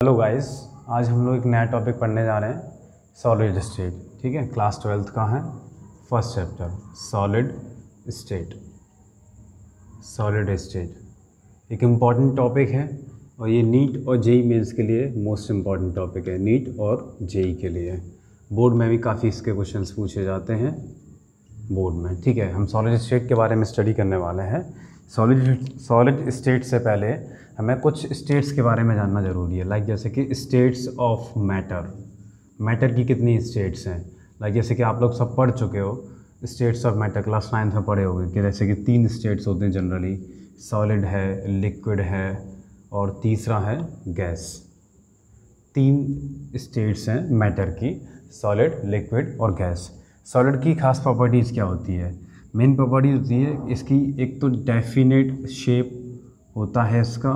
Hello guys, आज हम लोग एक नया टॉपिक पढ़ने जा रहे हैं, सॉलिड स्टेट। ठीक है, क्लास 12th का है first chapter, solid state. Solid state एक इम्पॉर्टेंट टॉपिक है और ये नीट और जेई मेंस के लिए मोस्ट इम्पॉर्टेंट टॉपिक है, नीट और जेई के लिए। बोर्ड में भी काफ़ी इसके क्वेश्चंस पूछे जाते हैं बोर्ड में। ठीक है, हम सॉलिड स्टेट के बारे में स्टडी करने वाले हैं। सॉलिड स्टेट से पहले हमें कुछ स्टेट्स के बारे में जानना ज़रूरी है, लाइक जैसे कि स्टेट्स ऑफ मैटर की कितनी स्टेट्स हैं। लाइक जैसे कि आप लोग सब पढ़ चुके हो states of matter, class 9th में पढ़े होंगे कि जैसे कि 3 स्टेट्स होते हैं जनरली, सॉलिड है, लिक्विड है और तीसरा है गैस। 3 स्टेट्स हैं मैटर की, सॉलिड, लिक्विड और गैस। सॉलिड की खास प्रॉपर्टीज़ क्या होती है? मेन प्रॉपर्टीज होती है इसकी, एक तो डेफिनेट शेप होता है इसका,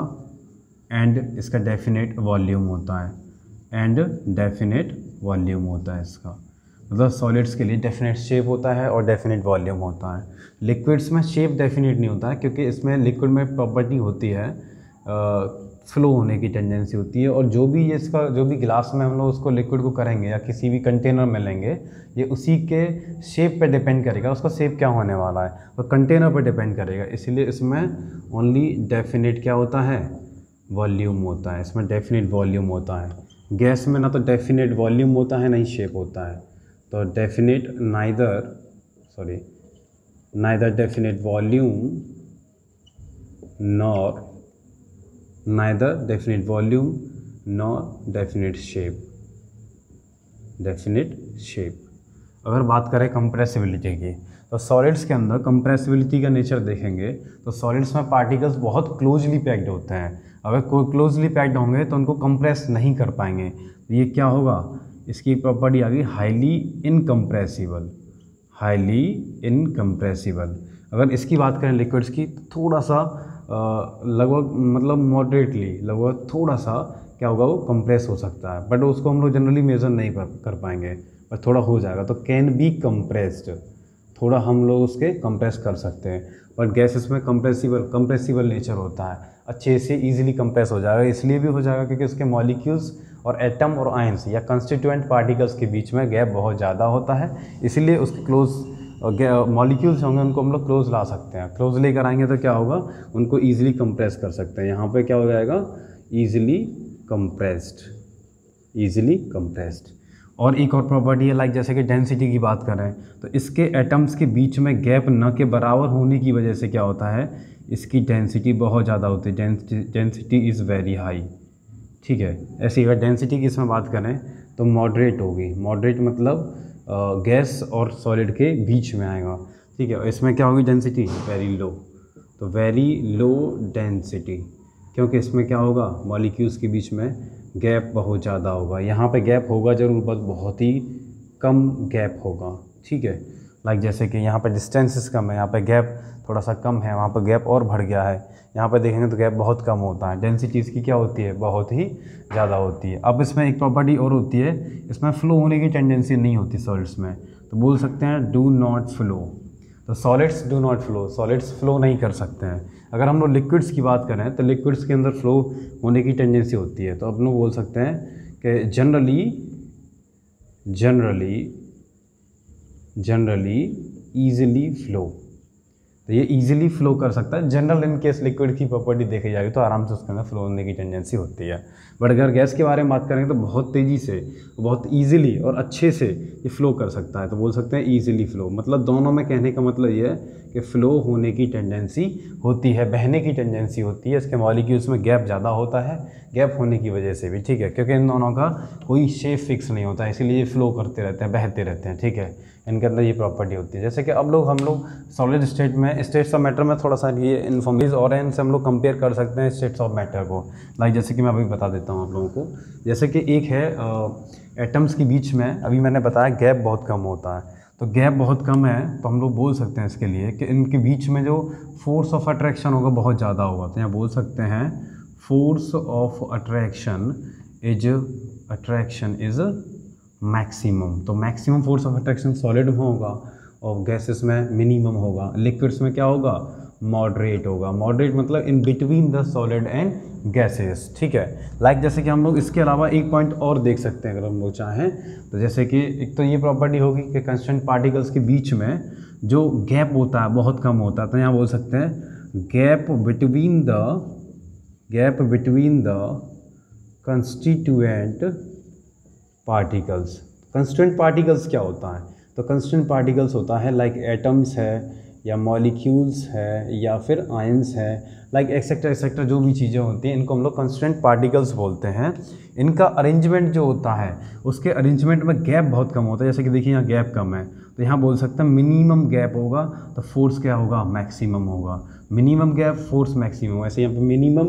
एंड इसका डेफिनेट वॉल्यूम होता है, इसका मतलब सॉलिड्स के लिए डेफिनेट शेप होता है और डेफिनेट वॉल्यूम होता है। लिक्विड्स में शेप डेफिनेट नहीं होता है, क्योंकि इसमें लिक्विड में प्रॉपर्टी होती है फ्लो होने की टेंडेंसी होती है, और जो भी गिलास में हम लोग उसको लिक्विड को करेंगे या किसी भी कंटेनर में लेंगे, ये उसी के शेप पे डिपेंड करेगा, उसका शेप क्या होने वाला है, और कंटेनर पे डिपेंड करेगा। इसीलिए इसमें ओनली डेफिनेट क्या होता है, वॉल्यूम होता है, इसमें डेफिनेट वॉल्यूम होता है। गैस में ना तो डेफिनेट वॉल्यूम होता है, ना ही शेप होता है। तो definite neither definite volume nor definite shape. अगर बात करें कंप्रेसिबिलिटी की, तो सॉलिड्स के अंदर कंप्रेसिबिलिटी का नेचर देखेंगे तो सॉलिड्स में पार्टिकल्स बहुत क्लोजली पैक्ड होते हैं। अगर कोई क्लोजली पैक्ड होंगे तो उनको कंप्रेस नहीं कर पाएंगे। तो ये क्या होगा, इसकी प्रॉपर्टी आ गई हाईली इनकम्प्रेसिबल। अगर इसकी बात करें लिक्विड्स की, तो थोड़ा सा लगभग मतलब मॉडरेटली लगभग थोड़ा सा क्या होगा, वो कंप्रेस हो सकता है, बट उसको हम लोग जनरली मेज़र नहीं कर पाएंगे, पर थोड़ा हो जाएगा। तो कैन बी कंप्रेस्ड, थोड़ा हम लोग उसके कंप्रेस कर सकते हैं। बट गैसेस में कंप्रेसिबल नेचर होता है, अच्छे से इजीली कंप्रेस हो जाएगा। इसलिए भी हो जाएगा क्योंकि उसके मॉलिक्यूल्स और एटम और आयंस या कंस्टिट्यूएंट पार्टिकल्स के बीच में गैप बहुत ज़्यादा होता है, इसलिए उसके क्लोज मॉलिक्यूल्स होंगे उनको हम लोग क्लोज ला सकते हैं। क्लोज लेकर आएंगे तो क्या होगा, उनको ईजिली कंप्रेस कर सकते हैं। यहाँ पे क्या हो जाएगा, ईजिली कंप्रेस्ड। और एक और प्रॉपर्टी है, लाइक जैसे कि डेंसिटी की बात करें, तो इसके एटम्स के बीच में गैप न के बराबर होने की वजह से क्या होता है, इसकी डेंसिटी बहुत ज़्यादा होती है, डेंसिटी इज़ वेरी हाई। ठीक है, ऐसी अगर डेंसिटी की इसमें बात करें तो मॉडरेट होगी। मॉडरेट मतलब गैस और सॉलिड के बीच में आएगा। ठीक है, इसमें क्या होगी, डेंसिटी वेरी लो। तो वेरी लो डेंसिटी, क्योंकि इसमें क्या होगा, मॉलिक्यूल्स के बीच में गैप बहुत ज़्यादा होगा। यहाँ पे गैप होगा ज़रूर, बस बहुत ही कम गैप होगा। ठीक है, लाइक जैसे कि यहाँ पे डिस्टेंसेस कम है, यहाँ पे गैप थोड़ा सा कम है, वहाँ पे गैप और बढ़ गया है। यहाँ पे देखेंगे तो गैप बहुत कम होता है। डेंसिटी इसकी क्या होती है, बहुत ही ज़्यादा होती है। अब इसमें एक प्रॉपर्टी और होती है, इसमें फ्लो होने की टेंडेंसी नहीं होती सॉलिड्स में, तो बोल सकते हैं डू नॉट फ्लो। तो solids do not flow, solids flow नहीं कर सकते हैं। अगर हम लोग लिक्विड्स की बात करें तो लिक्विड्स के अंदर फ्लो होने की टेंडेंसी होती है। तो अब लोग बोल सकते हैं कि जनरली ईजिली फ्लो। तो ये इजीली फ्लो कर सकता है। जनरल इन केस लिक्विड की प्रॉपर्टी देखी जाएगी तो आराम से उसके अंदर फ्लो होने की टेंडेंसी होती है। बट अगर गैस के बारे में बात करें तो बहुत तेज़ी से, बहुत इजीली और अच्छे से ये फ्लो कर सकता है। तो बोल सकते हैं इजीली फ्लो। मतलब दोनों में कहने का मतलब ये है कि फ़्लो होने की टेंडेंसी होती है, बहने की टेंडेंसी होती है। इसके मॉलिक्यूल्स में गैप ज़्यादा होता है, गैप होने की वजह से भी। ठीक है, क्योंकि इन दोनों का कोई शेप फिक्स नहीं होता, इसीलिए ये फ्लो करते रहते हैं, बहते रहते हैं। ठीक है, इनके अंदर ये प्रॉपर्टी होती है। जैसे कि अब हम लोग सॉलिड स्टेट में, स्टेट्स ऑफ मैटर में थोड़ा सा ये इन्फॉर्मेशन और इनसे हम लोग कंपेयर कर सकते हैं स्टेट्स ऑफ मैटर को। लाइक जैसे कि मैं अभी बता देता हूँ आप लोगों को। जैसे कि एक है एटम्स के बीच में, अभी मैंने बताया गैप बहुत कम होता है। तो गैप बहुत कम है, तो हम लोग बोल सकते हैं इसके लिए कि इनके बीच में जो फोर्स ऑफ अट्रैक्शन होगा बहुत ज़्यादा होगा। तो यहाँ बोल सकते हैं force of attraction is maximum. तो maximum force of attraction solid में होगा और गैसेस में मिनिमम होगा। लिक्विड्स में क्या होगा, मॉडरेट होगा। मॉडरेट मतलब in between the solid and gases, ठीक है। लाइक जैसे कि हम लोग इसके अलावा एक पॉइंट और देख सकते हैं अगर हम लोग चाहें तो, जैसे कि एक तो ये प्रॉपर्टी होगी कि कंस्टेंट पार्टिकल्स के बीच में जो गैप होता है बहुत कम होता है, तो यहाँ बोल सकते हैं gap between the constituent particles. Constituent particles क्या होता है? तो कंस्टिट्यूएंट पार्टिकल्स होता है लाइक एटम्स है या मॉलिक्यूल्स है या फिर आयंस है, लाइक एक्सेट्रा एक्सेट्रा जो भी चीज़ें होती हैं इनको हम लोग कंस्टिट्यूएंट पार्टिकल्स बोलते हैं। इनका अरेंजमेंट जो होता है उसके अरेंजमेंट में गैप बहुत कम होता है। जैसे कि देखिए यहाँ गैप कम है तो यहाँ बोल सकते हैं मिनिमम गैप होगा तो फोर्स क्या होगा? मैक्सिमम होगा। Minimum gap force maximum. ऐसे यहाँ पे मिनिमम,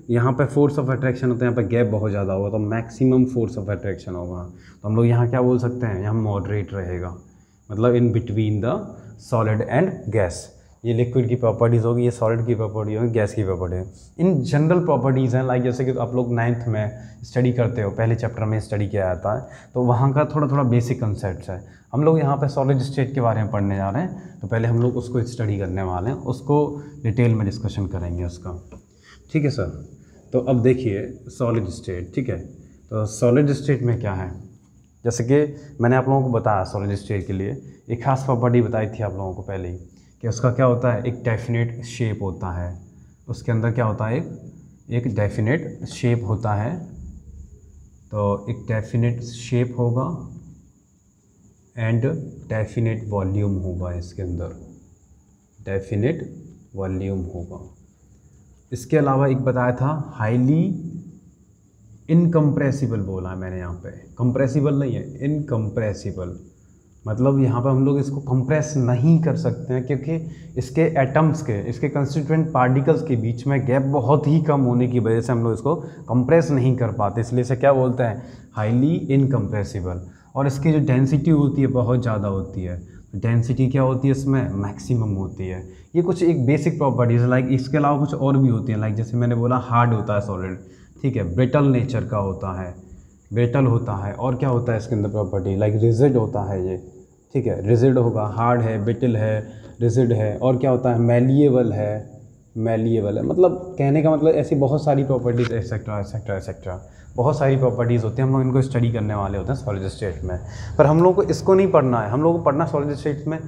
यहाँ पे फोर्स ऑफ अट्रैक्शन होता है, यहाँ पे गैप बहुत ज़्यादा होगा तो मैक्सिमम फोर्स ऑफ अट्रैक्शन होगा। तो हम लोग यहाँ क्या बोल सकते हैं? यहाँ मॉडरेट रहेगा, मतलब in between the solid and gas. ये लिक्विड की प्रॉपर्टीज़ होगी, ये सॉलिड की प्रॉपर्टी होगी, गैस की प्रॉपर्टी। इन जनरल प्रॉपर्टीज़ हैं, लाइक जैसे कि आप लोग 9th में स्टडी करते हो, पहले चैप्टर में स्टडी किया जाता है, तो वहाँ का थोड़ा थोड़ा बेसिक कंसेप्ट है। हम लोग यहाँ पे सॉलिड स्टेट के बारे में पढ़ने जा रहे हैं, तो पहले हम लोग उसको स्टडी करने वाले हैं, उसको डिटेल में डिस्कशन करेंगे उसका, ठीक है सर। तो अब देखिए सॉलिड स्टेट, ठीक है। तो सॉलिड स्टेट में क्या है, जैसे कि मैंने आप लोगों को बताया सॉलिड स्टेट के लिए एक खास प्रॉपर्टी बताई थी आप लोगों को पहले ही, कि उसका क्या होता है? एक डेफिनेट शेप होता है। उसके अंदर क्या होता है? एक डेफिनेट शेप होता है। तो एक डेफिनेट शेप होगा एंड डेफिनेट वॉल्यूम होगा, इसके अंदर डेफिनेट वॉल्यूम होगा। इसके अलावा एक बताया था हाईली इनकम्प्रेसिबल बोला है मैंने, यहाँ पे कंप्रेसिबल नहीं है, इनकम्प्रेसिबल मतलब यहाँ पे हम लोग इसको कंप्रेस नहीं कर सकते हैं क्योंकि इसके एटम्स के, इसके कंस्टिट्यूएंट पार्टिकल्स के बीच में गैप बहुत ही कम होने की वजह से हम लोग इसको कंप्रेस नहीं कर पाते, इसलिए इसे क्या बोलते हैं? Highly incompressible. और इसकी जो डेंसिटी होती है बहुत ज़्यादा होती है। डेंसिटी क्या होती है इसमें? मैक्सिमम होती है। ये कुछ एक बेसिक प्रॉपर्टीज़, लाइक इसके अलावा कुछ और भी होती हैं, लाइक जैसे मैंने बोला हार्ड होता है सॉलिड, ठीक है, ब्रिटल नेचर का होता है, ब्रिटल होता है। और क्या होता है इसके अंदर प्रॉपर्टी? लाइक रिजिड होता है ये, ठीक है, रिजिड होगा, हार्ड है, ब्रिटल है, रिजिड है। और क्या होता है? मैलिएबल है, मैलिएबल है। मतलब कहने का मतलब ऐसी बहुत सारी प्रॉपर्टीज़ एक्सेट्रा एक्सेट्रा एक्सेट्रा बहुत सारी प्रॉपर्टीज़ होती हैं, हम लोग इनको स्टडी करने वाले होते हैं सॉलिड स्टेट में। पर हम लोग को इसको नहीं पढ़ना है, हम लोग को पढ़ना सॉलिड स्टेट में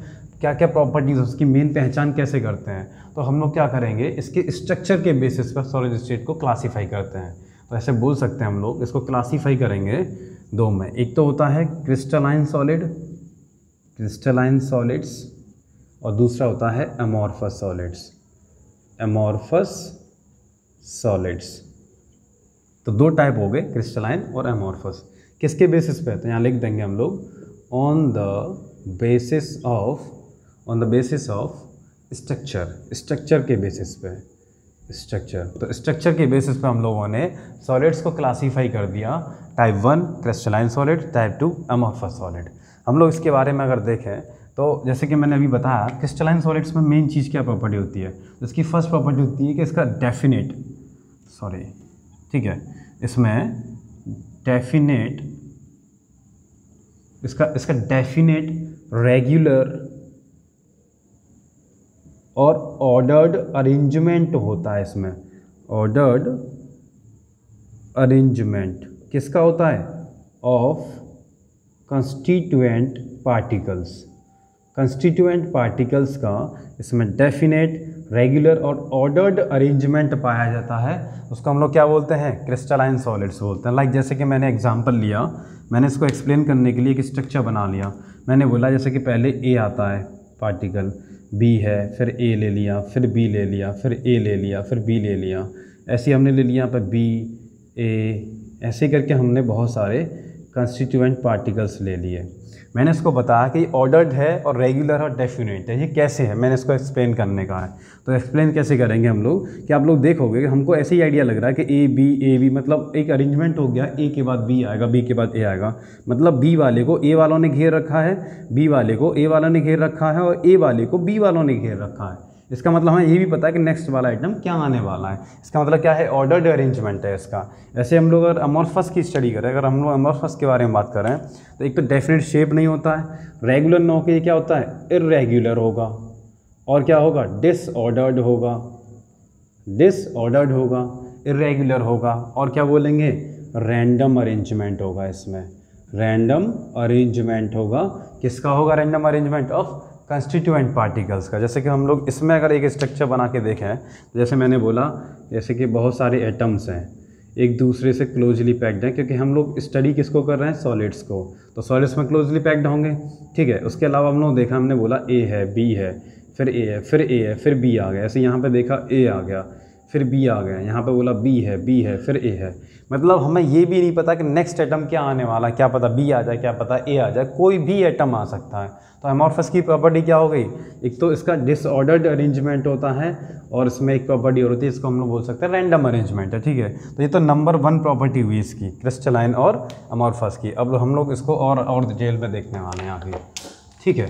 क्या क्या प्रॉपर्टीज़, उसकी मेन पहचान कैसे करते हैं। तो हम लोग क्या करेंगे, इसके स्ट्रक्चर के बेसिस पर सॉलिड स्टेट को क्लासीफाई करते हैं। तो ऐसे बोल सकते हैं हम लोग इसको क्लासीफाई करेंगे दो में। एक तो होता है क्रिस्टलाइन सॉलिड, क्रिस्टलाइन सॉलिड्स, और दूसरा होता है अमॉर्फस सॉलिड्स, अमॉर्फस सॉलिड्स। तो दो टाइप हो गए, क्रिस्टलाइन और अमॉर्फस। किसके बेसिस पे? तो यहाँ लिख देंगे हम लोग on the basis of structure, structure के बेसिस पे, स्ट्रक्चर। तो स्ट्रक्चर के बेसिस पे हम लोगों ने सॉलिड्स को क्लासीफाई कर दिया, type 1 crystalline solid, type 2 amorphous solid. हम लोग इसके बारे में अगर देखें तो जैसे कि मैंने अभी बताया क्रिस्टलाइन सॉलिड्स में मेन चीज़ क्या प्रॉपर्टी होती है? इसकी फर्स्ट प्रॉपर्टी होती है कि इसका डेफिनेट, सॉरी, ठीक है, इसमें डेफिनेट, इसका डेफिनेट, रेगुलर और ऑर्डर्ड अरेंजमेंट होता है। इसमें ऑर्डर्ड अरेंजमेंट किसका होता है? Of constituent particles, constituent particles का इसमें डेफिनेट, रेगुलर और ऑर्डर्ड अरेंजमेंट पाया जाता है। उसको हम लोग क्या बोलते हैं? क्रिस्टलाइन सॉलिड्स बोलते हैं। लाइक जैसे कि मैंने एग्जांपल लिया, मैंने इसको एक्सप्लेन करने के लिए एक स्ट्रक्चर बना लिया। मैंने बोला जैसे कि पहले ए आता है पार्टिकल, बी है, फिर ए ले लिया, फिर बी ले लिया, फिर ए ले लिया, फिर बी ले लिया, ऐसे हमने ले लिया यहाँ पर बी, ए, ऐसे करके हमने बहुत सारे कंस्टिट्यूएंट पार्टिकल्स ले लिए। मैंने इसको बताया कि ऑर्डर्ड है और रेगुलर और डेफिनेट है। ये कैसे है, मैंने इसको एक्सप्लेन करने का है। तो एक्सप्लेन कैसे करेंगे हम लोग कि आप लोग देखोगे कि हमको ऐसे ही आइडिया लग रहा है कि ए बी मतलब एक अरेंजमेंट हो गया, ए के बाद बी आएगा, बी के बाद ए आएगा। मतलब बी वाले को ए वालों ने घेर रखा है, बी वाले को ए वालों ने घेर रखा है और ए वाले को बी वालों ने घेर रखा है। इसका मतलब हमें ये भी पता है कि नेक्स्ट वाला आइटम क्या आने वाला है। इसका मतलब क्या है? ऑर्डर्ड अरेंजमेंट है इसका। ऐसे हम लोग अगर अमॉर्फस की स्टडी करें, अगर हम लोग अमॉर्फस के बारे में बात करें तो एक तो डेफिनेट शेप नहीं होता है, रेगुलर ना होकर ये क्या होता है? इर्रेगुलर होगा। और क्या होगा, डिसऑर्डर्ड होगा, डिसऑर्डर्ड होगा, इरेगुलर होगा, और क्या बोलेंगे, रैंडम अरेंजमेंट होगा। इसमें रैंडम अरेंजमेंट होगा, किसका होगा, random arrangement of constituent particles का। जैसे कि हम लोग इसमें अगर एक स्ट्रक्चर बना के देखें, जैसे मैंने बोला, जैसे कि बहुत सारे एटम्स हैं एक दूसरे से क्लोजली पैक्ड हैं, क्योंकि हम लोग स्टडी किसको कर रहे हैं, सॉलिड्स को, तो सॉलिड्स में क्लोजली पैक्ड होंगे, ठीक है। उसके अलावा हम लोग देखा, हमने बोला ए है, बी है, फिर ए है, फिर ए है, फिर बी आ गया, ऐसे यहाँ पे देखा ए आ गया, फिर बी आ गया, यहाँ पे बोला बी है, फिर ए है। मतलब हमें ये भी नहीं पता कि नेक्स्ट एटम क्या आने वाला, क्या पता बी आ जाए, क्या पता ए आ जाए, कोई भी एटम आ सकता है। तो अमॉर्फस की प्रॉपर्टी क्या हो गई, एक तो इसका डिसऑर्डर्ड अरेंजमेंट होता है, और इसमें एक प्रॉपर्टी और होती है, इसको हम लोग बोल सकते हैं रैंडम अरेंजमेंट है, ठीक है। तो ये तो नंबर 1 प्रॉपर्टी हुई इसकी, क्रिस्टलाइन और अमॉर्फस की। अब हम लोग इसको और डिटेल में देखने वाले हैं आगे, ठीक है।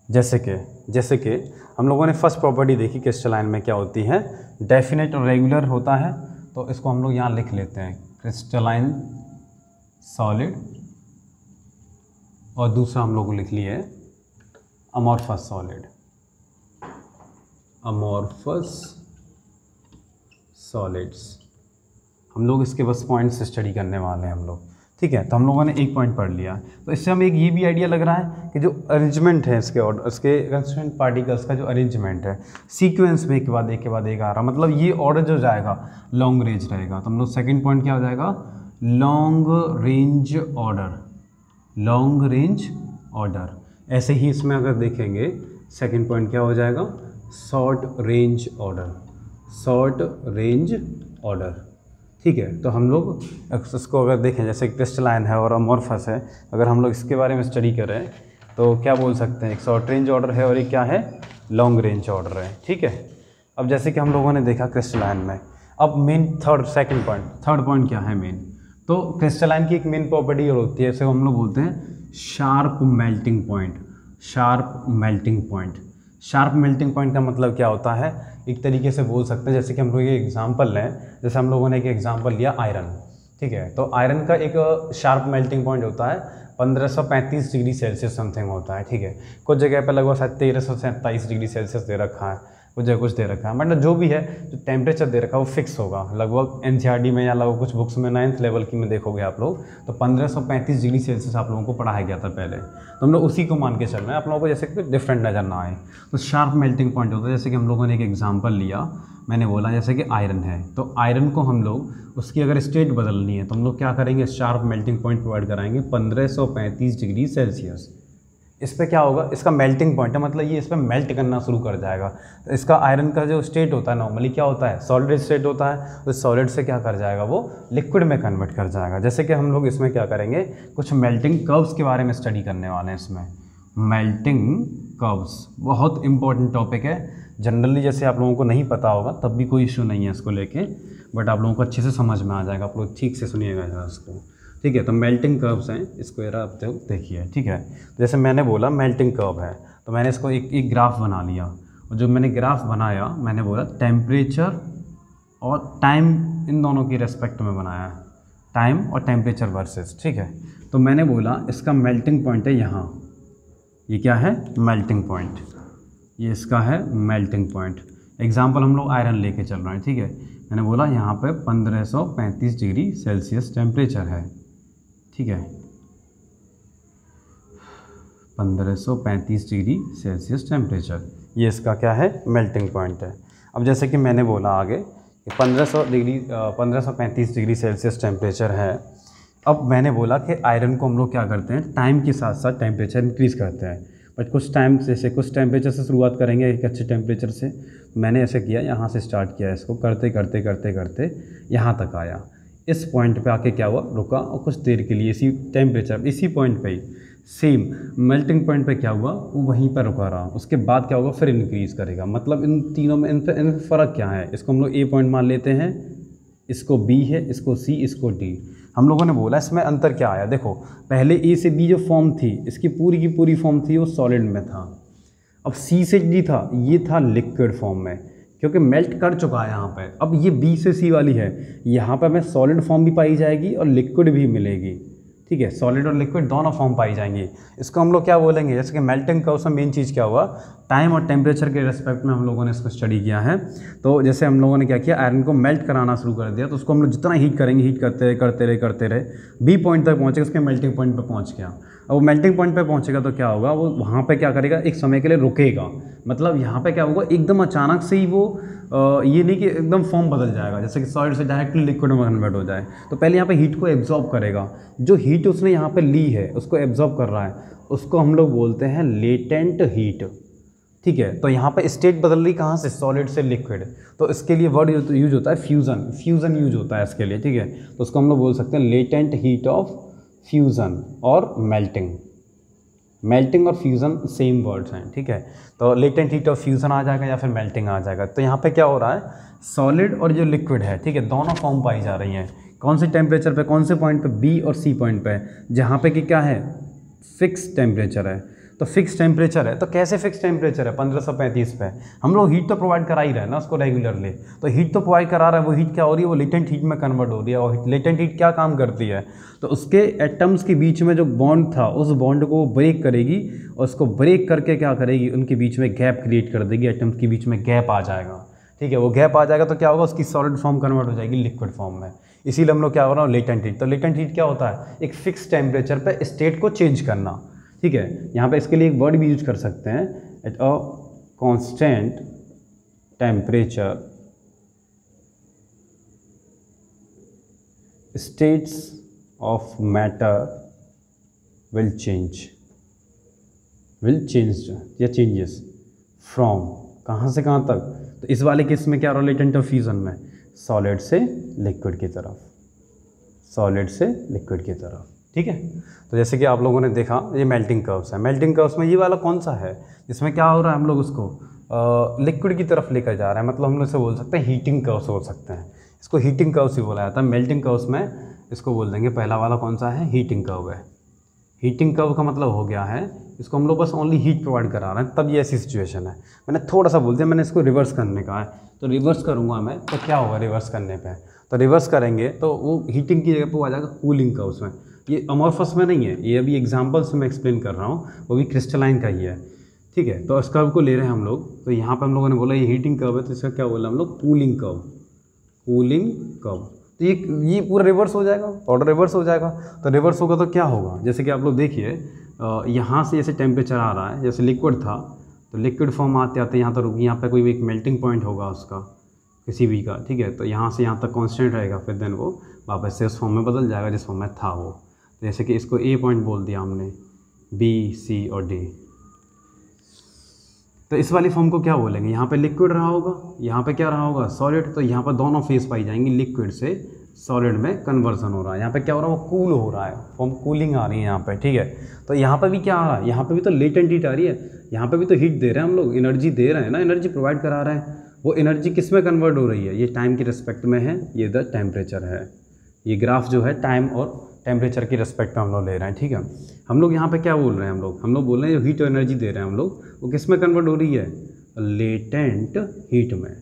जैसे कि हम लोगों ने फर्स्ट प्रॉपर्टी देखी क्रिस्टलाइन में क्या होती है, डेफिनेट और रेगुलर होता है, तो इसको हम लोग यहाँ लिख लेते हैं, क्रिस्टलाइन सॉलिड, और दूसरा हम लोग लिख लिए अमॉर्फस सॉलिड, अमॉर्फस सॉलिड्स। हम लोग इसके बस पॉइंट्स स्टडी करने वाले हैं हम लोग, ठीक है। तो हम लोगों ने एक पॉइंट पढ़ लिया, तो इससे हमें एक ये भी आइडिया लग रहा है कि जो अरेंजमेंट है इसके ऑर्डर, इसके कंस्टिट्यूएंट पार्टिकल्स का जो अरेंजमेंट है सीक्वेंस में एक के बाद एक आ रहा, मतलब ये ऑर्डर जो जाएगा लॉन्ग रेंज रहेगा। तो हम लोग सेकंड पॉइंट क्या हो जाएगा, long range order, long range order. ऐसे ही इसमें अगर देखेंगे सेकंड पॉइंट क्या हो जाएगा, short range order, short range order, ठीक है। तो हम लोग इसको अगर देखें, जैसे क्रिस्टलाइन है और अमॉर्फस है, अगर हम लोग इसके बारे में स्टडी करें तो क्या बोल सकते हैं, एक शॉर्ट रेंज ऑर्डर है और एक क्या है, लॉन्ग रेंज ऑर्डर है, ठीक है। अब जैसे कि हम लोगों ने देखा क्रिस्टलाइन में, अब मेन थर्ड पॉइंट क्या है मेन, तो क्रिस्टलाइन की एक मेन प्रॉपर्टी और होती है, इसे हम लोग बोलते हैं sharp melting point, sharp melting point. Sharp melting point का मतलब क्या होता है, एक तरीके से बोल सकते हैं, जैसे कि हम लोग ये एग्जांपल लें, जैसे हम लोगों ने एक एग्जांपल लिया आयरन, ठीक है। तो आयरन का एक शार्प मेल्टिंग पॉइंट होता है 1535 डिग्री सेल्सियस समथिंग होता है, ठीक है। कुछ जगह पर लगभग 1327 डिग्री सेल्सियस दे रखा है, कुछ जगह कुछ दे रखा है, मतलब जो भी है, जो टेम्परेचर दे रखा है वो फिक्स होगा। लगभग एनसीईआरटी में या लगभग कुछ बुक्स में 9th लेवल की में देखोगे आप लोग, तो 1535 डिग्री सेल्सियस आप लोगों को पढ़ाया गया था पहले, तो हम लोग उसी को मान के चल रहे हैं, आप लोगों को जैसे कि डिफरेंट नज़र ना आए। तो शार्प मेल्टिंग पॉइंट होता है, जैसे कि हम लोगों ने एक एग्जाम्पल लिया, मैंने बोला जैसे कि आयरन है, तो आयरन को हम लोग उसकी अगर स्टेट बदलनी है तो हम लोग क्या करेंगे, शार्प मेल्टिंग पॉइंट प्रोवाइड कराएंगे 1535 डिग्री सेल्सियस। इस पर क्या होगा, इसका मेल्टिंग पॉइंट है, मतलब ये इस पर मेल्ट करना शुरू कर जाएगा। तो इसका आयरन का जो स्टेट होता है नॉर्मली क्या होता है, सॉलिड स्टेट होता है, तो सॉलिड से क्या कर जाएगा, वो लिक्विड में कन्वर्ट कर जाएगा। जैसे कि हम लोग इसमें क्या करेंगे, कुछ मेल्टिंग कर्व्स के बारे में स्टडी करने वाले हैं इसमें। मेल्टिंग कर्व्स बहुत इंपॉर्टेंट टॉपिक है, जनरली जैसे आप लोगों को नहीं पता होगा तब भी कोई इशू नहीं है इसको लेके, बट आप लोगों को अच्छे से समझ में आ जाएगा, आप लोग ठीक से सुनिएगा जरा इसको, ठीक है। तो मेल्टिंग कर्व्स हैं, इसको जरा आप देखिए, ठीक है। जैसे मैंने बोला मेल्टिंग कर्व है, तो मैंने इसको एक ग्राफ बना लिया, और जो मैंने ग्राफ बनाया मैंने बोला टेम्परेचर और टाइम इन दोनों की रेस्पेक्ट में बनाया, टाइम और टेम्परेचर वर्सेस, ठीक है। तो मैंने बोला इसका मेल्टिंग पॉइंट है यहाँ, ये क्या है, मेल्टिंग पॉइंट, ये इसका है मेल्टिंग पॉइंट। एग्जाम्पल हम लोग आयरन लेके चल रहे हैं, ठीक है। मैंने बोला यहाँ पे 1535 डिग्री सेल्सियस टेम्परेचर है, ठीक है, 1535 डिग्री सेल्सियस टेम्परेचर, ये इसका क्या है, मेल्टिंग पॉइंट है। अब जैसे कि मैंने बोला आगे कि 1535 डिग्री सेल्सियस टेम्परेचर है। अब मैंने बोला कि आयरन को हम लोग क्या करते हैं, टाइम के साथ साथ टेम्परेचर इंक्रीज़ करते हैं, बट कुछ टाइम से कुछ टेम्परेचर से शुरुआत करेंगे, एक अच्छे टेम्परेचर से। मैंने ऐसे किया, यहाँ से स्टार्ट किया, इसको करते करते करते करते यहाँ तक आया, इस पॉइंट पे आके क्या हुआ, रुका, और कुछ देर के लिए इसी टेम्परेचर, इसी पॉइंट पे ही सेम मेल्टिंग पॉइंट पे क्या हुआ, वो वहीं पर रुका रहा। उसके बाद क्या होगा, फिर इंक्रीज़ करेगा। मतलब इन तीनों में इन फ़र्क क्या है, इसको हम लोग ए पॉइंट मान लेते हैं, इसको बी है, इसको सी, इसको डी। हम लोगों ने बोला इसमें अंतर क्या आया, देखो पहले ए से बी जो फॉर्म थी, इसकी पूरी की पूरी फॉर्म थी वो सॉलिड में था। अब सी से डी था, ये था लिक्विड फॉर्म में, क्योंकि मेल्ट कर चुका है यहाँ पे। अब ये बी से सी वाली है, यहाँ पे हमें सॉलिड फॉर्म भी पाई जाएगी और लिक्विड भी मिलेगी, ठीक है, सॉलिड और लिक्विड दोनों फॉर्म पाई जाएंगी। इसको हम लोग क्या बोलेंगे, जैसे कि मेल्टिंग कर्व में मेन चीज़ क्या हुआ, टाइम और टेम्परेचर के रेस्पेक्ट में हम लोगों ने इसको स्टडी किया है। तो जैसे हम लोगों ने क्या किया, आयरन को मेल्ट कराना शुरू कर दिया, तो उसको हम लोग जितना हीट करेंगे, हीट करते रहे बी पॉइंट तक पहुँचेगा, उसके मेल्टिंग पॉइंट पर पहुँच गया। अब वो मेल्टिंग पॉइंट पे पहुंचेगा तो क्या होगा, वो वहाँ पे क्या करेगा, एक समय के लिए रुकेगा। मतलब यहाँ पे क्या होगा, एकदम अचानक से ही वो ये नहीं कि एकदम फॉर्म बदल जाएगा, जैसे कि सॉलिड से डायरेक्टली लिक्विड में कन्वर्ट हो जाए। तो पहले यहाँ पे हीट को एब्जॉर्ब करेगा, जो हीट उसने यहाँ पे ली है उसको एब्जॉर्ब कर रहा है, उसको हम लोग बोलते हैं लेटेंट हीट। ठीक है, तो यहाँ पे स्टेट बदल रही कहाँ से, सॉलिड से लिक्विड। तो इसके लिए वर्ड यूज होता है फ्यूज़न यूज होता है इसके लिए। ठीक है, तो उसको हम लोग बोल सकते हैं लेटेंट हीट ऑफ फ्यूज़न और मेल्टिंग और फ्यूज़न सेम वर्ड्स हैं। ठीक है, तो लेटेंट हीट ऑफ फ्यूज़न आ जाएगा या फिर मेल्टिंग आ जाएगा। तो यहाँ पे क्या हो रहा है, सॉलिड और जो लिक्विड है, ठीक है, दोनों फॉर्म पाई जा रही हैं। कौन से टेम्परेचर पे, कौन से पॉइंट पे, बी और सी पॉइंट पे, जहाँ पे कि क्या है, फिक्स टेम्परेचर है। तो फिक्स टेम्परेचर है, तो कैसे फिक्स टेम्परेचर है 1535 पे, हम लोग हीट तो प्रोवाइड करा ही रहे हैं ना उसको रेगुलरली। तो हीट तो प्रोवाइड करा रहा है, वो हीट क्या हो रही है, वो लेटेंट हीट में कन्वर्ट हो रही है। और लेटेंट हीट क्या काम करती है, तो उसके एटम्स के बीच में जो बॉन्ड था, उस बॉन्ड को ब्रेक करेगी, और उसको ब्रेक करके क्या करेगी, उनके बीच में गैप क्रिएट कर देगी, एटम्स के बीच में गैप आ जाएगा। ठीक है, वो गैप आ जाएगा तो क्या होगा, उसकी सॉलिड फॉर्म कन्वर्ट हो जाएगी लिक्विड फॉर्म में। इसीलिए हम लोग क्या हो रहा है, लेटेंट हीट। तो लेटेंट हीट क्या होता है, एक फिक्स टेम्परेचर पर स्टेट को चेंज करना। ठीक है, यहाँ पे इसके लिए एक वर्ड भी यूज कर सकते हैं, at a constant temperature states of matter will change या चेंजेस फ्रॉम, कहाँ से कहाँ तक, तो इस वाले केस में क्या हो रहा है, लेटेंट ऑफ फ्यूजन में सॉलिड से लिक्विड की तरफ, सॉलिड से लिक्विड की तरफ। ठीक है, तो जैसे कि आप लोगों ने देखा, ये मेल्टिंग कर्व्स है। मेल्टिंग कर्व्स में ये वाला कौन सा है, जिसमें क्या हो रहा है, हम लोग उसको लिक्विड की तरफ लेकर जा रहे हैं। मतलब हम लोग इसे बोल सकते हैं हीटिंग कर्व्स बोल सकते हैं, इसको हीटिंग कर्व्स ही बोला जाता है। मेल्टिंग कर्व्स में इसको बोल देंगे, पहला वाला कौन सा है, हीटिंग कर्व है। हीटिंग कर्व का मतलब हो गया है, इसको हम लोग बस ओनली हीट प्रोवाइड करा रहे हैं, तब ये ऐसी सिचुएशन है। मैंने थोड़ा सा बोल दिया, मैंने इसको रिवर्स करने का है, तो रिवर्स करूँगा मैं, तो क्या होगा रिवर्स करने पे, तो रिवर्स करेंगे तो वो हीटिंग की जगह पे आ जाएगा कूलिंग कर्व्स में। ये अमॉर्फस में नहीं है, ये अभी एग्जाम्पल से मैं एक्सप्लेन कर रहा हूँ, वो भी क्रिस्टलाइन का ही है। ठीक है, तो इस कर्व को ले रहे हैं हम लोग, तो यहाँ पे हम लोगों ने बोला ये हीटिंग कर्व है, तो इसका क्या बोला हम लोग, कूलिंग कर्व, कूलिंग कर्व। तो ये पूरा रिवर्स हो जाएगा, ऑर्डर रिवर्स हो जाएगा। तो रिवर्स होगा तो क्या होगा, जैसे कि आप लोग देखिए, यहाँ से जैसे टेम्परेचर आ रहा है, जैसे लिक्विड था, तो लिक्विड फॉर्म आते आते यहाँ तक रुकी, यहाँ पे कोई एक मेल्टिंग पॉइंट होगा उसका, किसी भी का। ठीक है, तो यहाँ से यहाँ तक कांस्टेंट रहेगा, फिर देन वो वापस से उस फॉर्म में बदल जाएगा जिस फॉर्म में था वो। तो जैसे कि इसको ए पॉइंट बोल दिया हमने, बी, सी और डी। तो इस वाली फॉर्म को क्या बोलेंगे, यहाँ पे लिक्विड रहा होगा, यहाँ पे क्या रहा होगा, सॉलिड। तो यहाँ पर दोनों फेस पाई जाएंगी, लिक्विड से सॉलिड में कन्वर्जन हो रहा है। यहाँ पे क्या हो रहा है, वो कूल हो रहा है, फॉर्म कूलिंग आ रही है यहाँ पे। ठीक है, तो यहाँ पे भी क्या आ रहा है, यहाँ पे भी तो लेटेंट हीट आ रही है, यहाँ पे भी तो हीट दे रहे हैं हम लोग, एनर्जी दे रहे हैं ना, एनर्जी प्रोवाइड करा रहे हैं। वो एनर्जी किस में कन्वर्ट हो रही है, ये टाइम के रिस्पेक्ट में है, ये द टेम्परेचर है। ये ग्राफ जो है टाइम और टेम्परेचर की रिस्पेक्ट में हम लोग ले रहे हैं। ठीक है, हम लोग यहाँ पे क्या बोल रहे हैं, हम लोग बोल रहे हैं जो हीट और एनर्जी दे रहे हैं हम लोग, वो किस में कन्वर्ट हो रही है, लेटेंट हीट में।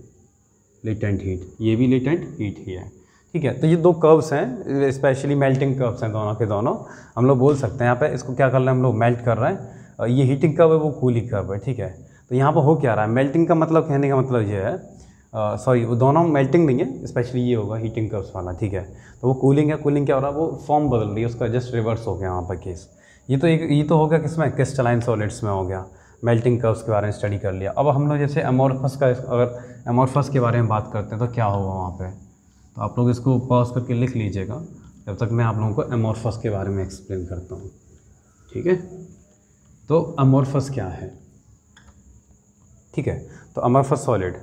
लेटेंट हीट, ये भी लेटेंट हीट ही है। ठीक है, तो ये दो कर्व्स हैं, स्पेशली मेल्टिंग कर्व्स हैं दोनों के दोनों। हम लोग बोल सकते हैं यहाँ पे इसको क्या कर रहे हैं, हम लोग मेल्ट कर रहे हैं। ये हीटिंग कर्व है, वो कूलिंग कर्व है। ठीक है, तो यहाँ पर हो क्या रहा है, मेल्टिंग का मतलब, कहने का मतलब ये है, सॉरी वो दोनों मेल्टिंग नहीं है, स्पेशली ये होगा हीटिंग कर्व्स वाला। ठीक है, तो वो कूलिंग है। कूलिंग क्या हो रहा है, वो फॉर्म बदल रही है, उसका जस्ट रिवर्स हो गया वहाँ पर केस। ये तो हो गया किसमें, क्रिस्टलाइन सॉलिड्स में हो गया। मेल्टिंग कर्व्स के बारे में स्टडी कर लिया। अब हम लोग जैसे अमॉर्फस का, अगर अमॉर्फस के बारे में बात करते हैं तो क्या होगा वहाँ पे, तो आप लोग इसको पॉज करके लिख लीजिएगा जब तक मैं आप लोगों को अमॉर्फस के बारे में एक्सप्लेन करता हूँ। ठीक है, तो अमॉर्फस क्या है। ठीक है, तो अमॉर्फस सॉलिड।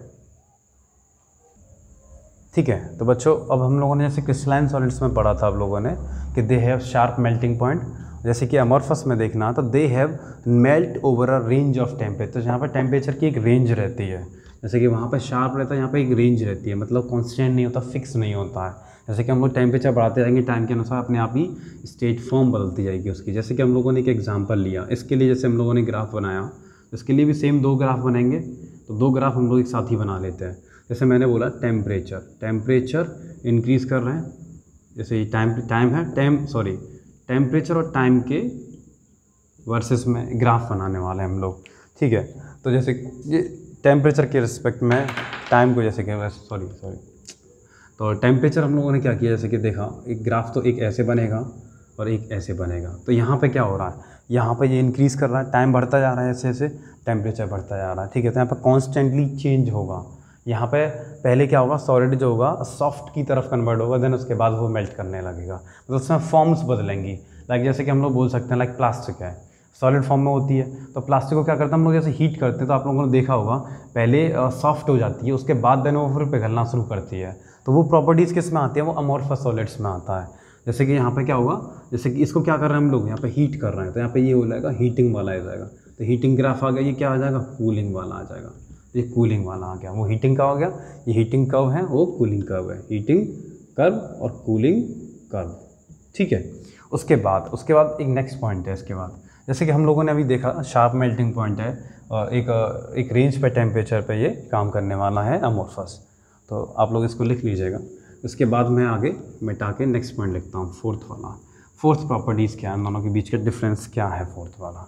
ठीक है, तो बच्चों अब हम लोगों ने जैसे क्रिस्टलाइन सॉलिड्स में पढ़ा था आप लोगों ने कि they have sharp melting point. जैसे कि अमॉर्फस में देखना तो they have melt over a range of temperature. तो जहाँ पर टेम्परेचर की एक रेंज रहती है, जैसे कि वहाँ पर शार्प रहता है, यहाँ पर एक रेंज रहती है, मतलब कांस्टेंट नहीं होता, फिक्स नहीं होता है। जैसे कि हम लोग टेम्परेचर बढ़ाते जाएंगे, टाइम के अनुसार अपने आप ही स्टेट फॉर्म बदलती जाएगी उसकी। जैसे कि हम लोगों ने एक एग्जांपल लिया, इसके लिए जैसे हम लोगों ने ग्राफ बनाया, इसके लिए भी सेम दो ग्राफ बनेंगे। तो दो ग्राफ हम लोग एक साथ ही बना लेते हैं। जैसे मैंने बोला टेम्परेचर इंक्रीज़ कर रहे हैं, जैसे ये टाइम है, टेम्परेचर और टाइम के वर्सेस में ग्राफ बनाने वाले हैं हम लोग, ठीक है। तो जैसे ये टेम्परेचर के रिस्पेक्ट में टाइम को जैसे कि सॉरी तो टेम्परेचर हम लोगों ने क्या किया, जैसे कि देखा एक ग्राफ तो एक ऐसे बनेगा और एक ऐसे बनेगा। तो यहाँ पे क्या हो रहा है, यहाँ पे ये इंक्रीज़ कर रहा है, टाइम बढ़ता जा रहा है, ऐसे ऐसे टेम्परेचर बढ़ता जा रहा है, ठीक है। तो यहाँ पे कॉन्स्टेंटली चेंज होगा। यहाँ पे पहले क्या होगा, सॉलिड जो होगा सॉफ्ट की तरफ कन्वर्ट होगा, देन उसके बाद वो मेल्ट करने लगेगा, मतलब उसमें फॉर्म्स बदलेंगी। लाइक जैसे कि हम लोग बोल सकते हैं लाइक प्लास्टिक है, सॉलिड फॉर्म में होती है, तो प्लास्टिक को क्या करते हैं हम लोग, जैसे हीट करते हैं तो आप लोगों ने देखा होगा पहले सॉफ्ट हो जाती है, उसके बाद देन वो फिर पिघलना शुरू करती है। तो वो प्रॉपर्टीज़ किस में आती है, वो अमॉर्फस सॉलिड्स में आता है। जैसे कि यहाँ पे क्या होगा, जैसे कि इसको क्या कर रहे हैं हम लोग, यहाँ पे हीट कर रहे हैं, तो यहाँ पे ये हो जाएगा हीटिंग वाला आ जाएगा। तो हीटिंग ग्राफ आ गया, ये क्या आ जाएगा, कूलिंग वाला आ जाएगा। ये कूलिंग वाला आ गया, वो हीटिंग का हो गया, ये हीटिंग कर्व है, वो कूलिंग कर्व है, हीटिंग कर्व और कूलिंग कर्व, ठीक है। उसके बाद एक नेक्स्ट पॉइंट है इसके बाद, जैसे कि हम लोगों ने अभी देखा शार्प मेल्टिंग पॉइंट है, एक रेंज पे टेम्परेचर पे ये काम करने वाला है अमॉर्फस। तो आप लोग इसको लिख लीजिएगा। उसके बाद मैं आगे मिटा के नेक्स्ट पॉइंट लिखता हूँ, फोर्थ वाला। फोर्थ प्रॉपर्टीज़ क्या है, दोनों के बीच का डिफरेंस क्या है फोर्थ वाला।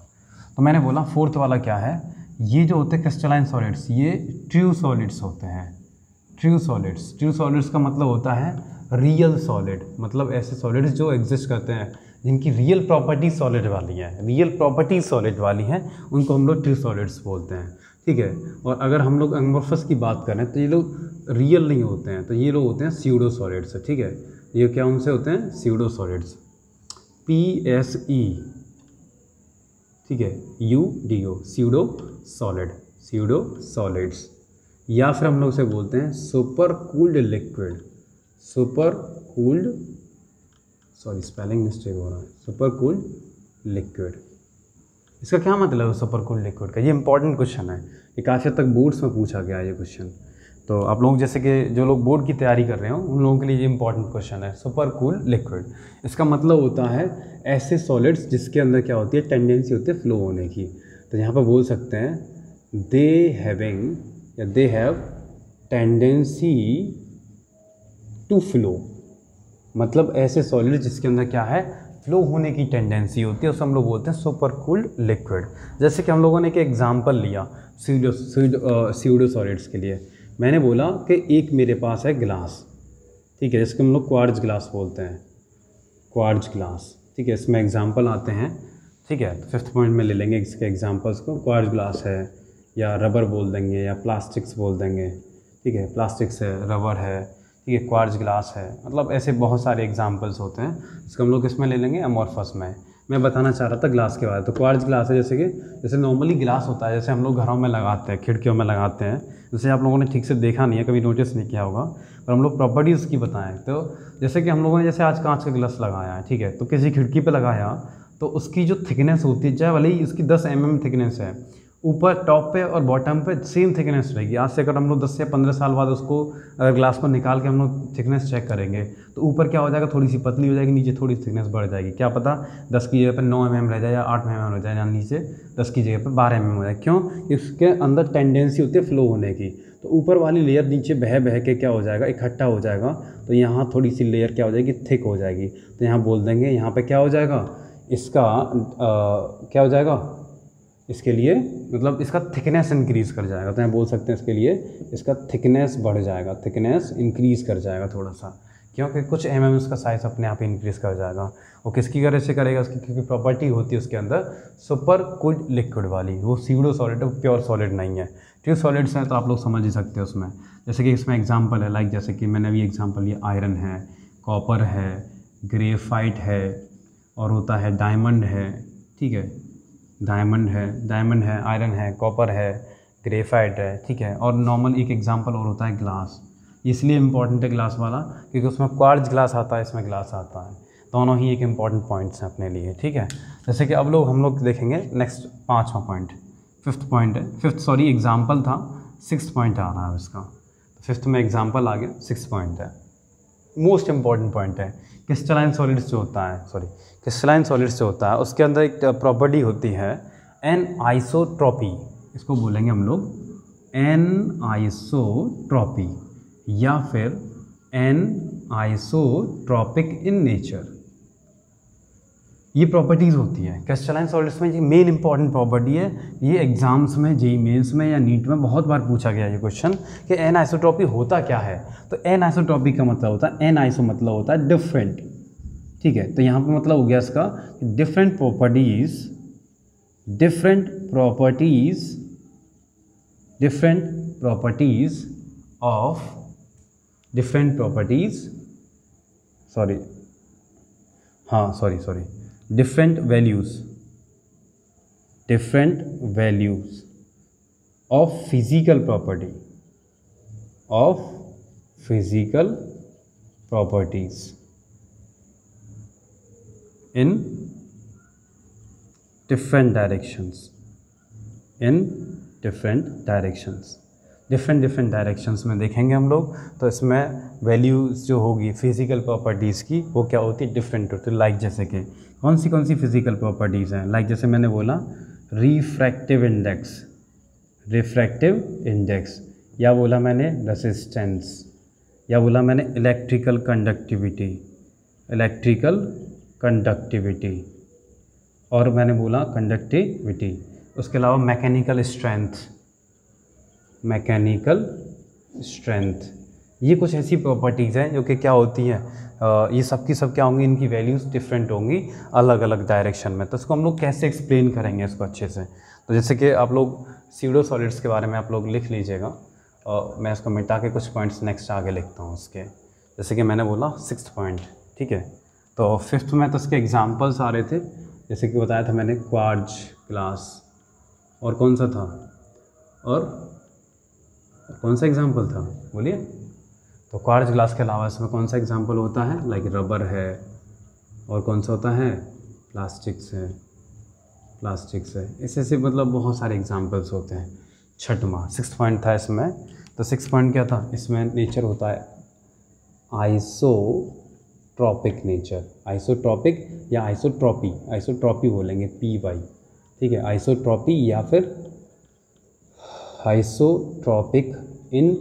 तो मैंने बोला फोर्थ वाला क्या है, ये जो होते हैं क्रिस्टलाइन सॉलिड्स, ये ट्रू सॉलिड्स होते हैं। ट्रू सॉलिड्स का मतलब होता है रियल सॉलिड, मतलब ऐसे सॉलिड्स जो एग्जिस्ट करते हैं, जिनकी रियल प्रॉपर्टी सॉलिड वाली है, रियल प्रॉपर्टी सॉलिड वाली हैं, उनको हम लोग ट्रू सॉलिड्स बोलते हैं, ठीक है। और अगर हम लोग अमॉर्फस की बात करें तो ये लोग रियल नहीं होते हैं, तो ये लोग होते हैं स्यूडो सॉलिड्स, ठीक है। ये क्या उनसे होते हैं, स्यूडो सॉलिड्स, PSE, ठीक है, UDO, स्यूडो सॉलिड्स। या फिर हम लोग उसे बोलते हैं super cooled liquid, spelling mistake हो रहा है, सुपर कूल्ड लिक्विड। इसका क्या मतलब है सुपर कूल्ड लिक्विड का, ये इंपॉर्टेंट क्वेश्चन है, ये काफ़ी हद तक बोर्ड्स में पूछा गया है ये क्वेश्चन। तो आप लोग जैसे कि जो लोग बोर्ड की तैयारी कर रहे हो उन लोगों के लिए ये इंपॉर्टेंट क्वेश्चन है, सुपर कूल्ड लिक्विड। इसका मतलब होता है ऐसे सॉलिड्स जिसके अंदर क्या होती है, टेंडेंसी होती है फ्लो होने की। तो यहाँ पर बोल सकते हैं they have tendency to flow, मतलब ऐसे सॉलिड जिसके अंदर क्या है, फ्लो होने की टेंडेंसी होती है, उसे हम लोग बोलते हैं सुपर कूल्ड लिक्विड। जैसे कि हम लोगों ने एक एग्जांपल लिया स्यूडो सॉलिड्स के लिए, मैंने बोला कि एक मेरे पास है ग्लास, ठीक है, जिसको हम लोग क्वार्ट्ज ग्लास बोलते हैं, क्वार्ट्ज ग्लास, ठीक है। इसमें एग्जांपल आते हैं, ठीक है। तो फिफ्थ पॉइंट में ले लेंगे इसके एग्जांपल्स को, क्वार्ट्ज ग्लास है या रबर बोल देंगे या प्लास्टिक्स बोल देंगे, ठीक है, प्लास्टिक्स है, रबर है, ठीक है, क्वार्ट्ज ग्लास है, मतलब ऐसे बहुत सारे एग्जांपल्स होते हैं, इसको हम लोग इसमें ले लेंगे अमॉर्फस में। मैं बताना चाह रहा था ग्लास के बारे में। तो क्वार्ट्ज ग्लास है, जैसे नॉर्मली ग्लास होता है, जैसे हम लोग घरों में लगाते हैं, खिड़कियों में लगाते हैं, जैसे आप लोगों ने ठीक से देखा नहीं है, कभी नोटिस नहीं किया होगा, पर हम लोग प्रॉपर्टीज़ उसकी बताएं। तो जैसे कि हम लोगों ने जैसे आज कांच का ग्लास लगाया है, ठीक है, तो किसी खिड़की पे लगाया तो उसकी जो थिकनेस होती है, चाहे भले ही उसकी 10 mm थिकनेस है, ऊपर टॉप पे और बॉटम पे सेम थिकनेस रहेगी। आज से अगर हम लोग 10 या 15 साल बाद उसको अगर ग्लास को निकाल के हम लोग थिकनेस चेक करेंगे तो ऊपर क्या हो जाएगा, थोड़ी सी पतली हो जाएगी, नीचे थोड़ी थिकनेस बढ़ जाएगी। क्या पता 10 की जगह पर 9 mm रह जाए या 8 mm हो जाए, या नीचे 10 की जगह पर 12 mm हो जाए। क्यों, इसके अंदर टेंडेंसी होती है फ्लो होने की। तो ऊपर वाली लेयर नीचे बह के क्या हो जाएगा, इकट्ठा हो जाएगा, तो यहाँ थोड़ी सी लेयर क्या हो जाएगी, थिक हो जाएगी। तो यहाँ बोल देंगे यहाँ पर क्या हो जाएगा, इसका क्या हो जाएगा, इसके लिए मतलब इसका थिकनेस इंक्रीज़ कर जाएगा। तो यहाँ बोल सकते हैं इसके लिए इसका थिकनेस बढ़ जाएगा, थिकनेस इंक्रीज़ कर जाएगा थोड़ा सा, क्योंकि कुछ mm उसका साइज़ अपने आप इंक्रीज़ कर जाएगा। वो किसकी वजह से करेगा, उसकी क्योंकि प्रॉपर्टी होती है उसके अंदर सुपर कूल्ड लिक्विड वाली, वो स्यूडो सॉलिड है, प्योर सॉलिड नहीं है। ट्रू सॉलिड्स हैं तो आप लोग समझ ही सकते हैं उसमें। जैसे कि इसमें एग्जाम्पल है, लाइक जैसे कि मैंने अभी एग्जाम्पल लिया, आयरन है, कॉपर है, ग्रेफाइट है, और होता है डायमंड है, ठीक है, डायमंड है, आयरन है, कॉपर है, ग्रेफाइट है, ठीक है। और नॉर्मल एक एग्जांपल और होता है ग्लास, इसलिए इम्पॉर्टेंट है ग्लास वाला क्योंकि उसमें क्वार्ट्ज ग्लास आता है, इसमें ग्लास आता है, दोनों ही एक इम्पॉर्टेंट पॉइंट्स हैं अपने लिए, ठीक है। जैसे कि अब हम लोग देखेंगे नेक्स्ट 5वां पॉइंट, फिफ्थ पॉइंट है, एग्जाम्पल था, 6th पॉइंट आ रहा है इसका। फिफ्थ में एग्जाम्पल आ गया, 6th पॉइंट है, मोस्ट इम्पॉर्टेंट पॉइंट है। क्रिस्टलाइन सॉलिड्स जो होता है उसके अंदर एक प्रॉपर्टी होती है एनआइसोट्रॉपी, इसको बोलेंगे हम लोग एनआइसोट्रॉपी या फिर एनआइसोट्रॉपिक इन नेचर। ये प्रॉपर्टीज़ होती है क्रिस्टलाइन सॉलिड्स में। ये मेन इंपॉर्टेंट प्रॉपर्टी है, ये एग्जाम्स में, जेईई मेंस में या नीट में बहुत बार पूछा गया ये क्वेश्चन कि एनआइसोट्रॉपी होता क्या है। तो एनआइसोट्रॉपी का मतलब होता है, एनआइसो मतलब होता है डिफरेंट, ठीक है। तो यहाँ पे मतलब हो गया इसका different properties, different properties of different values of physical properties in different directions, different directions में देखेंगे हम लोग। तो इसमें वैल्यूज़ जो होगी फिज़िकल प्रॉपर्टीज़ की वो क्या होती है, डिफरेंट होती है। लाइक जैसे कि कौन सी फिज़िकल प्रॉपर्टीज़ हैं, लाइक जैसे मैंने बोला रिफ्रैक्टिव इंडेक्स, या बोला मैंने रेजिस्टेंस, या बोला मैंने इलेक्ट्रिकल कंडक्टिविटी, और मैंने बोला कंडक्टिविटी। उसके अलावा मैकेनिकल स्ट्रेंथ, ये कुछ ऐसी प्रॉपर्टीज़ हैं जो कि क्या होती हैं, ये सब की सब क्या होंगी, इनकी वैल्यूज़ डिफरेंट होंगी अलग अलग डायरेक्शन में। तो इसको हम लोग कैसे एक्सप्लेन करेंगे इसको अच्छे से। तो जैसे कि आप लोग सीडो सॉलिड्स के बारे में आप लोग लिख लीजिएगा, और मैं इसको मिटा के कुछ पॉइंट्स नेक्स्ट आगे लिखता हूँ उसके। जैसे कि मैंने बोला 6th पॉइंट, ठीक है। तो 5th में तो उसके एग्जांपल्स आ रहे थे, जैसे कि बताया था मैंने क्वार्ज ग्लास, और कौन सा था, और कौन सा एग्जांपल था बोलिए। तो क्वार्ज ग्लास के अलावा इसमें कौन सा एग्जांपल होता है, लाइक रबर है, और कौन सा होता है, प्लास्टिक्स है, ऐसे मतलब बहुत सारे एग्जांपल्स होते हैं। 6th पॉइंट था इसमें। तो 6th पॉइंट क्या था, इसमें नेचर होता है आइसोट्रॉपिक नेचर, आइसोट्रॉपिक या आइसोट्रॉपी बोलेंगे PY, ठीक है। आइसोट्रॉपी या फिर आइसोट्रॉपिक इन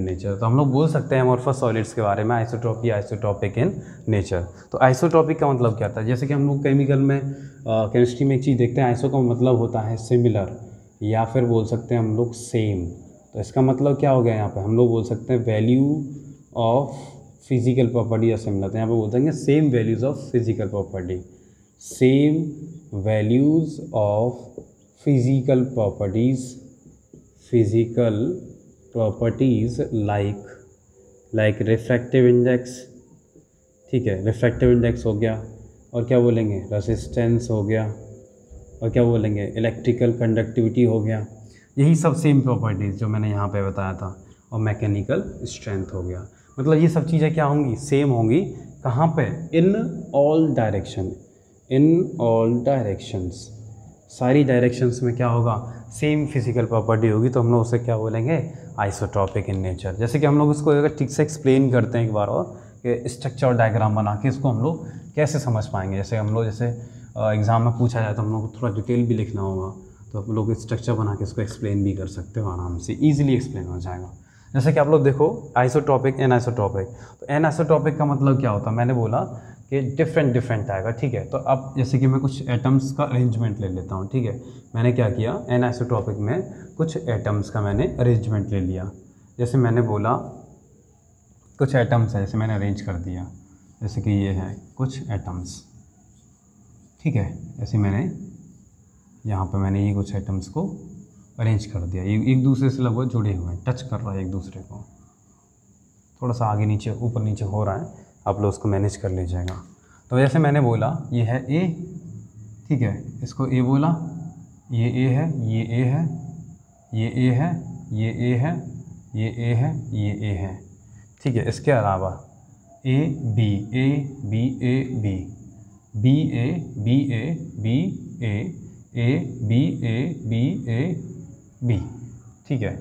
नेचर। तो हम लोग बोल सकते हैं अमॉर्फस सॉलिड्स के बारे में आइसोट्रॉपिक इन नेचर। तो आइसोट्रॉपिक का मतलब क्या था, जैसे कि हम लोग केमिकल में केमिस्ट्री में एक चीज़ देखते हैं, आइसो का मतलब होता है सिमिलर, या फिर बोल सकते हैं हम लोग सेम। तो इसका मतलब क्या हो गया, यहाँ पे हम लोग बोल सकते हैं वैल्यू ऑफ फिजिकल प्रॉपर्टी या सिमिलर। तो यहाँ पे बोल देंगे same values of physical property, physical properties like refractive index, ठीक है, रिफ्रैक्टिव इंडेक्स हो गया, और क्या बोलेंगे, रेजिस्टेंस हो गया, और क्या बोलेंगे, इलेक्ट्रिकल कंडक्टिविटी हो गया। यही सब सेम प्रॉपर्टीज़ जो मैंने यहाँ पे बताया था, और मैकेनिकल स्ट्रेंथ हो गया। मतलब ये सब चीज़ें क्या होंगी, सेम होंगी। कहाँ पे, इन ऑल डायरेक्शंस, सारी डायरेक्शंस में क्या होगा, सेम फिजिकल प्रॉपर्टी होगी। तो हम लोग उसे क्या बोलेंगे, आइसोट्रॉपिक इन नेचर। जैसे कि हम लोग इसको अगर ठीक से एक्सप्लेन करते हैं एक बार और, कि स्ट्रक्चर डायग्राम बना के इसको हम लोग कैसे समझ पाएंगे। जैसे हम लोग एग्ज़ाम में पूछा जाए तो हम लोग को थोड़ा डिटेल भी लिखना होगा, तो आप लोग स्ट्रक्चर बना के इसको एक्सप्लेन भी कर सकते हो, आराम से ईजिली एक्सप्लेन हो जाएगा। जैसे कि आप लोग देखो आइसोट्रॉपिक, एनआइसोट्रॉपिक। तो एनआइसोट्रॉपिक का मतलब क्या होता है, मैंने बोला कि डिफरेंट आएगा, ठीक है। तो अब जैसे कि मैं कुछ एटम्स का अरेंजमेंट ले लेता हूँ, ठीक है। मैंने क्या किया, एनआइसोट्रॉपिक में कुछ एटम्स का मैंने अरेंजमेंट ले लिया। जैसे मैंने बोला कुछ एटम्स है, जैसे मैंने अरेंज कर दिया, जैसे कि ये है कुछ एटम्स, ठीक है। ऐसे मैंने यहाँ पे मैंने ये कुछ एटम्स को अरेंज कर दिया, ये एक दूसरे से लगभग जुड़े हुए हैं, टच कर रहा है एक दूसरे को, थोड़ा सा आगे नीचे ऊपर नीचे हो रहा है, आप लोग उसको मैनेज कर लीजिएगा। तो जैसे मैंने बोला ये है ए, ठीक है, इसको ए बोला, ये ए है, ये ए है, ये ए है, ये ए है, ये ए है, ये ए है, ठीक है। इसके अलावा A B A B A B, B A B A B A B A B A B, ठीक है।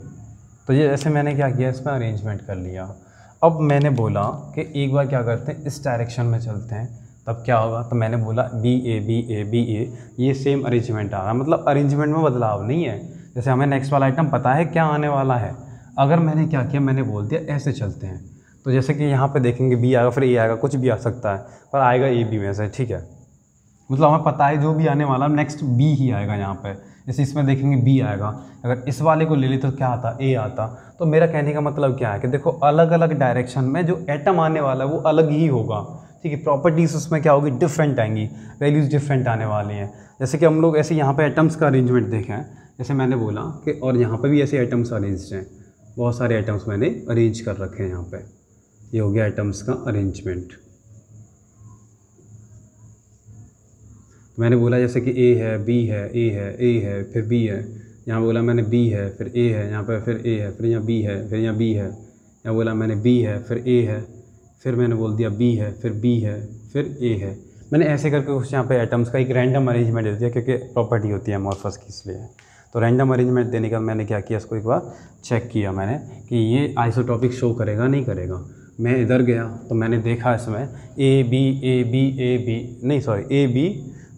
तो ये ऐसे मैंने क्या किया, इसमें अरेंजमेंट कर लिया। अब मैंने बोला कि एक बार क्या करते हैं, इस डायरेक्शन में चलते हैं, तब क्या होगा। तो मैंने बोला B A B A B A, ये सेम अरेंजमेंट आ रहा है, मतलब अरेंजमेंट में बदलाव नहीं है। जैसे हमें नेक्स्ट वाला आइटम पता है क्या आने वाला है, अगर मैंने क्या किया, मैंने बोल दिया ऐसे चलते हैं, तो जैसे कि यहाँ पे देखेंगे बी आएगा, फिर ए आएगा, कुछ भी आ सकता है, पर आएगा ए बी में से, ठीक है। मतलब हमें पता है जो भी आने वाला नेक्स्ट बी ही आएगा यहाँ पे। जैसे इसमें देखेंगे बी आएगा, अगर इस वाले को ले ले तो क्या आता, ए आता। तो मेरा कहने का मतलब क्या है कि देखो अलग अलग डायरेक्शन में जो एटम आने वाला है वो अलग ही होगा, ठीक है। प्रॉपर्टीज़ उसमें क्या होगी, डिफरेंट आएंगी, वैल्यूज़ डिफरेंट आने वाली हैं। जैसे कि हम लोग ऐसे यहाँ पे एटम्स का अरेंजमेंट देखें, जैसे मैंने बोला कि और यहाँ पे भी ऐसे एटम्स अरेंज्ड हैं, बहुत सारे एटम्स मैंने अरेंज कर रखे हैं यहाँ पे। ये हो गया एटम्स का अरेंजमेंट। मैंने बोला जैसे कि ए है, बी है, ए है, ए है, फिर बी है। यहाँ बोला मैंने बी है, फिर ए है, यहाँ पर फिर ए है, फिर यहाँ बी है, फिर यहाँ बी है। यहाँ बोला मैंने बी है, फिर ए है, फिर मैंने बोल दिया बी है, फिर बी है, फिर ए है। मैंने ऐसे करके कुछ यहाँ पे एटम्स का एक रैंडम अरेंजमेंट दे दिया, क्योंकि प्रॉपर्टी होती है अमॉर्फस की, इसलिए। तो रैंडम अरेंजमेंट देने का मैंने क्या किया, इसको एक बार चेक किया मैंने कि ये आइसोटॉपिक शो करेगा नहीं करेगा। मैं इधर गया तो मैंने देखा इसमें A B A B A B नहीं sorry A B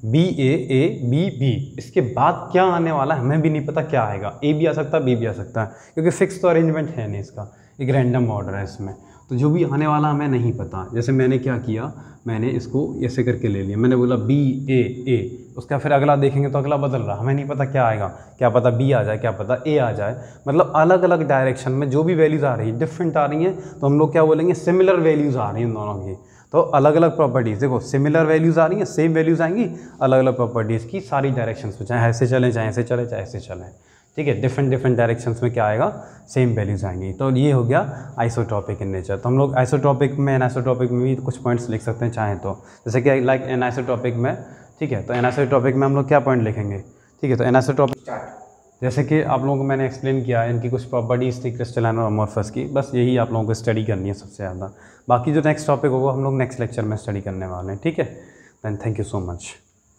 B A B B, इसके बाद क्या आने वाला है हमें भी नहीं पता क्या आएगा। ए भी आ सकता है, बी भी आ सकता है, क्योंकि फिक्स तो अरेंजमेंट है नहीं, इसका एक रैंडम ऑर्डर है इसमें। तो जो भी आने वाला हमें नहीं पता। जैसे मैंने क्या किया, मैंने इसको ऐसे करके ले लिया, मैंने बोला बी ए, उसका फिर अगला देखेंगे तो अगला बदल रहा, हमें नहीं पता क्या आएगा, क्या पता बी आ जाए, क्या पता ए आ जाए। मतलब अलग अलग डायरेक्शन में जो भी वैल्यूज़ आ रही है डिफरेंट आ रही हैं, तो हम लोग क्या बोलेंगे, सिमिलर वैल्यूज़ आ रही हैं दोनों की। तो अलग अलग प्रॉपर्टीज़, देखो सिमिलर वैल्यूज़ आ रही हैं, सेम वैल्यूज़ आएंगी, अलग अलग प्रॉपर्टीज़ की सारी डायरेक्शंस में, चाहे ऐसे चलें, चाहे ऐसे चले, चाहे ऐसे चलें, ठीक है। डिफरेंट डायरेक्शंस में क्या आएगा, सेम वैल्यूज़ आएंगी। तो ये हो गया आइसोटॉपिक इन नेचर। तो हम लोग आइसोटॉपिक में, एनाइसोटॉपिक में भी कुछ पॉइंट्स लिख सकते हैं चाहें तो, जैसे कि लाइक एनाइसोटॉपिक में, ठीक है। तो एनाइसोटॉपिक में हम लोग क्या पॉइंट लिखेंगे, ठीक है। तो एनाइसोटॉपिक स्टार्ट, जैसे कि आप लोगों को मैंने एक्सप्लेन किया है, इनकी कुछ प्रॉपर्टीज़ थी क्रिस्टलाइन और अमॉर्फस की, बस यही आप लोगों को स्टडी करनी है सबसे ज़्यादा। बाकी जो नेक्स्ट टॉपिक होगा हम लोग नेक्स्ट लेक्चर में स्टडी करने वाले हैं, ठीक है। Then thank you so much.